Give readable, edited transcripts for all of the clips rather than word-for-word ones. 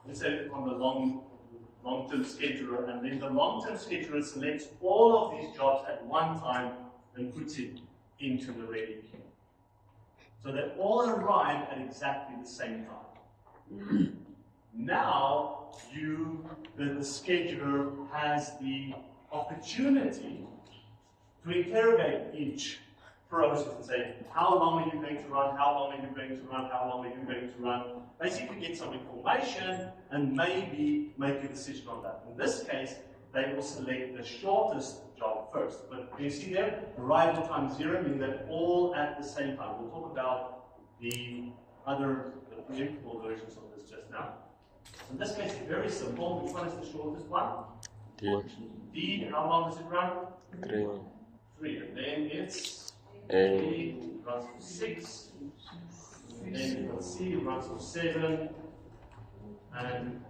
let's say on the long-term scheduler, and then the long-term scheduler selects all of these jobs at one time and puts it into the ready queue. So they all arrive at exactly the same time. Now, the scheduler has the opportunity to interrogate each process and say, how long are you going to run, how long are you going to run, how long are you going to run? Basically get some information and maybe make a decision on that. In this case, they will select the shortest job first. But you see there, arrival time 0 means that all at the same time. We'll talk about the predictable versions of this just now. In this case, it's very simple. Which one is the shortest one? D. D, how long does it run? 3. 3. And then it's A. B runs for 6. And then you've got C runs for 7. And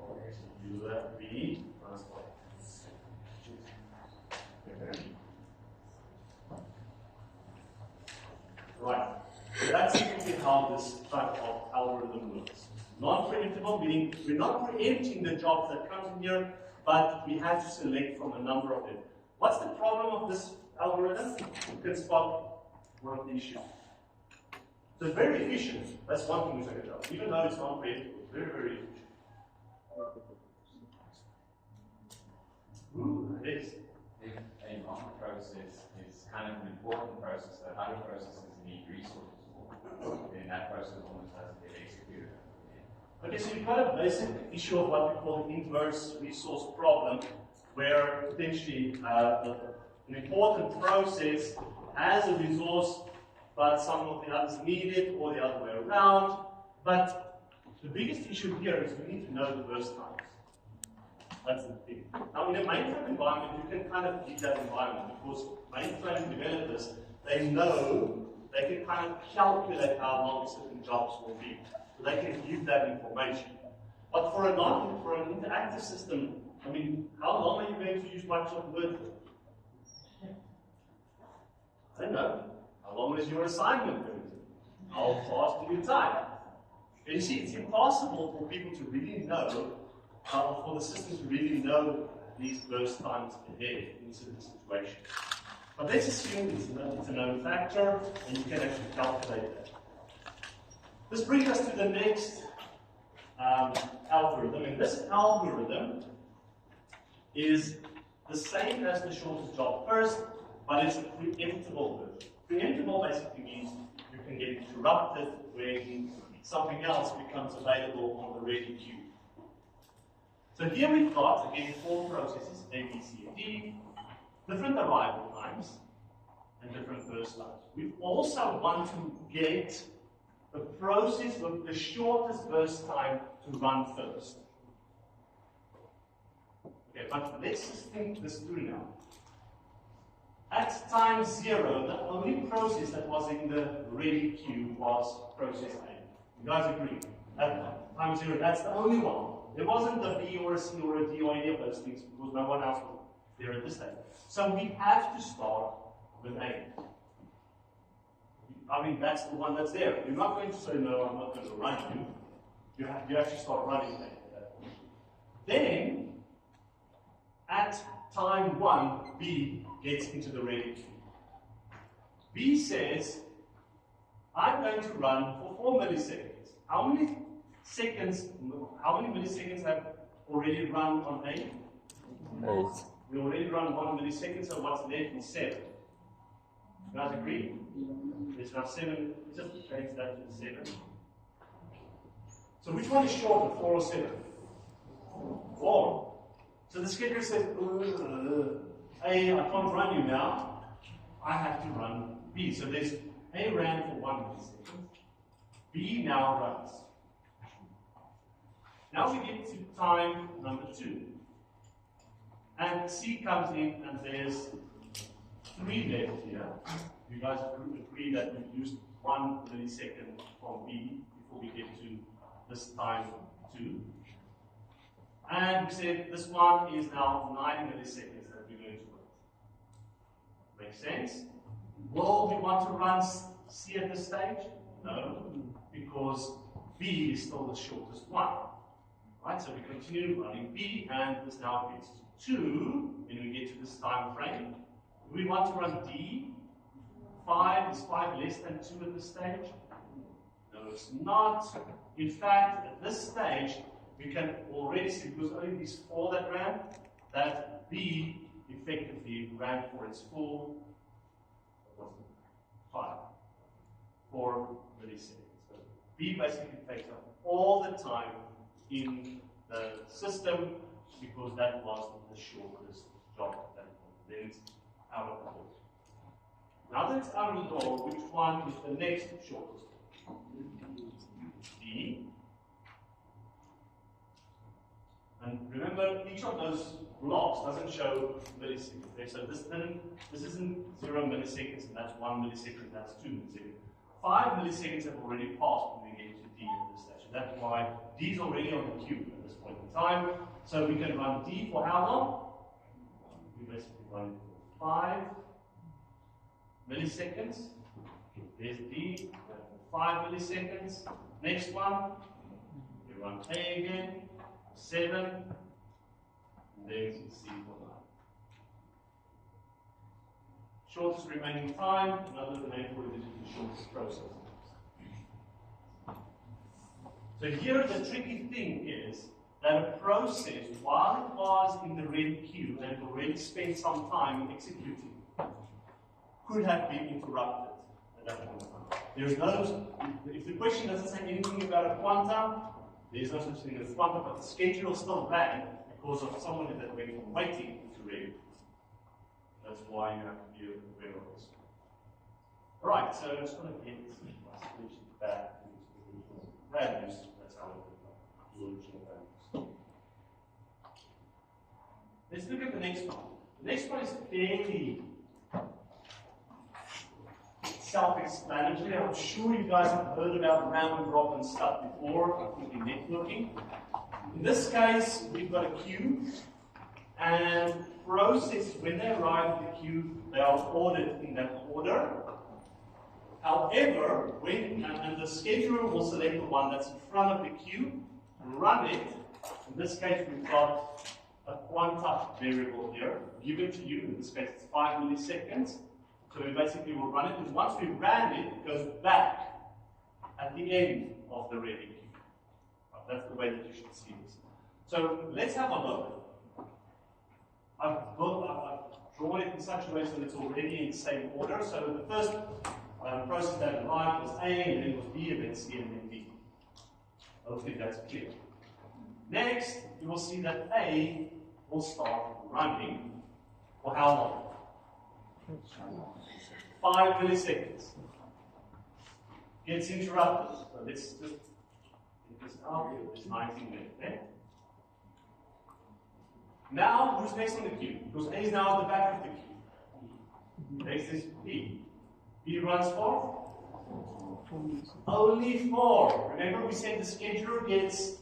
B runs for 8. Right. So that's simply how this type of algorithm works. Non-preemptible, meaning we're not preempting the jobs that come in here, but we have to select from a number of them. What's the problem of this algorithm? You can spot one of the issues. So it's very efficient. That's one thing which I can tell. Even though it's non-preemptible, it's very, very efficient. Ooh, it is. If a long process is kind of an important process that other processes need resources for, then that process almost doesn't get executed. Okay, so you've got a basic issue of what we call the inverse resource problem, where potentially an important process has a resource, but some of the others need it, or the other way around. But the biggest issue here is we need to know the burst times. That's the thing. Now, in a mainframe environment, you can kind of keep that environment, because mainframe developers, they know, they can kind of calculate how long certain jobs will be. So they can give that information. But for an interactive system, I mean, how long are you going to use Microsoft Word for? I don't know. How long is your assignment going to be? How fast do you type? And you see, it's impossible for people to really know, for the system to really know these burst times ahead in certain situations. But let's assume it's a known factor, and you can actually calculate that. This brings us to the next algorithm, and this algorithm is the same as the shortest job first, but it's a preemptible version. Preemptible basically means you can get interrupted when something else becomes available on the ready queue. So here we've got, again, 4 processes, A, B, C, and D, different arrival times, and different burst times. We also want to get the process with the shortest burst time to run first. Okay, but let's just think this through now. At time 0, the only process that was in the ready queue was process A. You guys agree? At time 0, that's the only one. There wasn't a B or a C or a D or any of those things, because no one else was there at this time. So we have to start with A. I mean, that's the one that's there. You're not going to say, no, I'm not going to run you. You actually start running A. Then, at time 1, B gets into the ready queue. B says, I'm going to run for 4 milliseconds. How many milliseconds have already run on A? 8. We already run 1 millisecond, so what's left is 7. You guys agree? There's now 7, just change that to 7. So which one is shorter, 4 or 7? 4. So the scheduler says, A, I can't run you now. I have to run B. So there's A ran for 1 millisecond. B now runs. Now we get to time number 2. And C comes in, and there's 3 left here. You guys agree that we've used 1 millisecond from B before we get to this time 2. And we said this one is now 9 milliseconds that we're going to wait. Makes sense? Will we want to run C at this stage? No, because B is still the shortest one. Right, so we continue running B, and this now gets to 2 when we get to this time frame. We want to run D. 5, is 5 less than 2 at this stage? No, it's not. In fact, at this stage, we can already see, because only these 4 that ran, that B effectively ran for its full 4 milliseconds. So B basically takes up all the time in the system because that was the shortest job that then it's out of the door. Now that it's out of the door, which one is the next shortest? D. And remember, each of those blocks doesn't show milliseconds. Okay? So this isn't 0 milliseconds, and that's 1 millisecond, that's 2 milliseconds. 5 milliseconds have already passed when we get to D at this stage. That's why D is already on the queue at this point in time. So we can run D for how long? We basically run it for 5 milliseconds. There's D, 5 milliseconds. Next one, we run A again, 7, and then C for 9. Shortest remaining time, another name for it is the shortest process. So here the tricky thing is that a process, while it was in the red queue and already spent some time executing, could have been interrupted at that point in time. There's no, if the question doesn't say anything about a quantum, there's no such thing as quantum, but the schedule still ran because of someone that went from waiting to ready. That's why you have to be aware of this. Alright, so I just want to get my solution back into the values. That's how we do original values. Let's look at the next one. The next one is fairly self-explanatory. I'm sure you guys have heard about random drop and stuff before, including networking. In this case, we've got a queue, and processes, when they arrive at the queue, they are ordered in that order. However, when and the scheduler will select the one that's in front of the queue, run it. In this case, we've got a quanta variable here, given to you. In this case, it's 5 milliseconds. So we basically will run it, and once we ran it, it goes back at the end of the ready queue. That's the way that you should see this. So let's have a look. I've drawn it in such a way so it's already in the same order. So the first process that arrived was A, and then it was B, and then C, and then D. Hopefully that's clear. Next, you will see that A will start running for how long? 5 milliseconds. Gets interrupted. So let's just get this out. It's 19 minutes. Okay? Now, who's next on the queue? Because A is now at the back of the queue. Next is B. B runs for? Only 4. Remember, we said the scheduler gets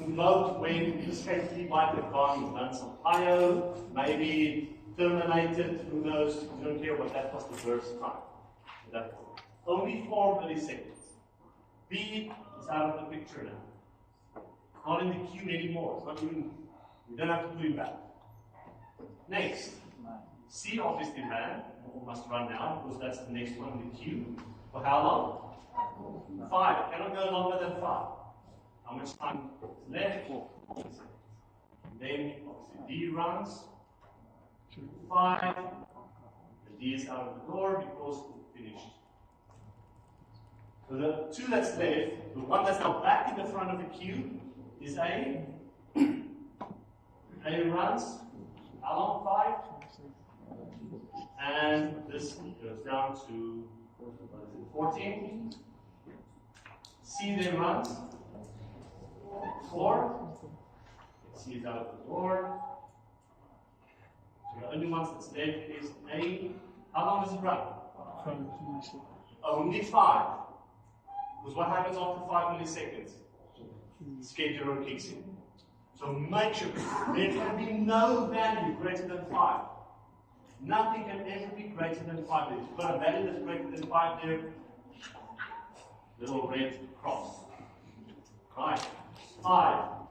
invoked when, in this case, B might have gone and done some IO, maybe terminated, who knows, we don't care what that was the first time. That only 4 milliseconds. B is out of the picture now. Not in the queue anymore. It's not even, we don't have to put him back. Next, C obviously ran, or must run now, because that's the next one in the queue. For how long? 5. It cannot go longer than 5. How much time is left? 4 seconds. Then obviously D runs. 5. The D is out of the door because it finished. So the 2 that's left, the one that's now back in the front of the queue is A. A runs. How long? 5. And this goes down to 14. C then runs. 4. C is out of the door. So the only ones that's left is A. How long does it run? Only 5. Because what happens after 5 milliseconds? Scheduler kicks in. So make sure there can be no value greater than 5. Nothing can ever be greater than 5. If you've got a value that's greater than 5 there, little red cross. Right. 5.